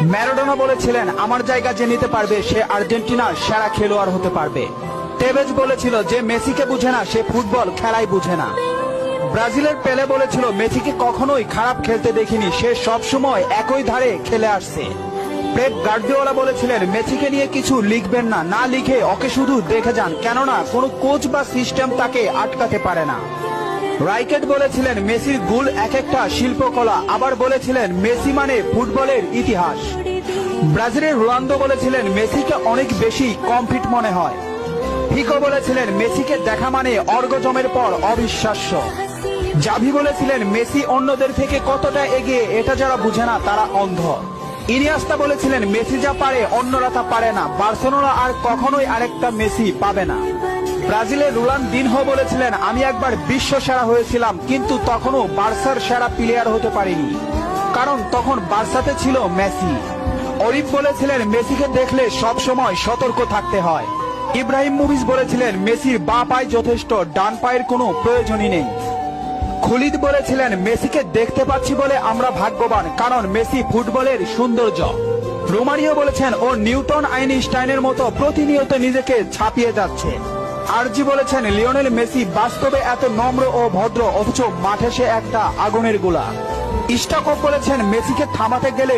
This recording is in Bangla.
ম্যারাডোনা বলেছিলেন, আমার জায়গা যে নিতে পারবে সে আর্জেন্টিনার সেরা খেলোয়াড় হতে পারবে। টেভেজ বলেছিল, যে মেসিকে বুঝে না সে ফুটবল খেলাই বুঝে না। ব্রাজিলের পেলে বলেছিল, মেসিকে কখনোই খারাপ খেলতে দেখিনি, সে সবসময় একই ধারে খেলে আসছে। পেপ গার্দিওলা বলেছিলেন, মেসিকে নিয়ে কিছু লিখবেন না, না লিখে ওকে শুধু দেখে যান, কেননা কোনো কোচ বা সিস্টেম তাকে আটকাতে পারে না। রাইকেট বলেছিলেন, মেসির গোল এক একটা শিল্পকলা, আবার বলেছিলেন মেসি মানে ফুটবলের ইতিহাস। ব্রাজিলের রোনালদো বলেছিলেন, মেসিকে অনেক বেশি কমফিট মনে হয়। ফিকো বলেছিলেন, মেসিকে দেখা মানে অর্গজমের পর অবিশ্বাস্য। জাভি বলেছিলেন, মেসি অন্যদের থেকে কতটা এগিয়ে এটা যারা বুঝে না তারা অন্ধ। ইনিয়েস্তা বলেছিলেন, মেসি যা পারে অন্যরা তা পারে না, বার্সেলোনা আর কখনোই আরেকটা মেসি পাবে না। ব্রাজিলের রোনালদিনহো বলেছিলেন, আমি একবার বিশ্ব সেরা হয়েছিলাম, কিন্তু তখনও বার্সার সেরা প্লেয়ার হতে পারিনি, কারণ তখন বার্সাতে ছিল মেসি। অরিফ বলেছিলেন, মেসিকে দেখলে সব সময় সতর্ক থাকতে হয়। ইব্রাহিম মুভিজ বলেছিলেন, মেসির বাঁ পায়ে যথেষ্ট, ডান পায়ের কোনো প্রয়োজনই নেই। খুলিদ বলেছিলেন, মেসিকে দেখতে পাচ্ছি বলে আমরা ভাগ্যবান, কারণ মেসি ফুটবলের সৌন্দর্য। রোমারিও বলেছেন, ও নিউটন আইনস্টাইনের মতো প্রতিনিয়ত নিজেকে ছাপিয়ে যাচ্ছে। আরজি বলেছেন, লিওনেল মেসি বাস্তবে এত নম্র ও ভদ্র, অথচ মাঠে সে একটা আগুনের গোলা। স্টাকপ বলেছেন, মেসিকে থামাতে গেলে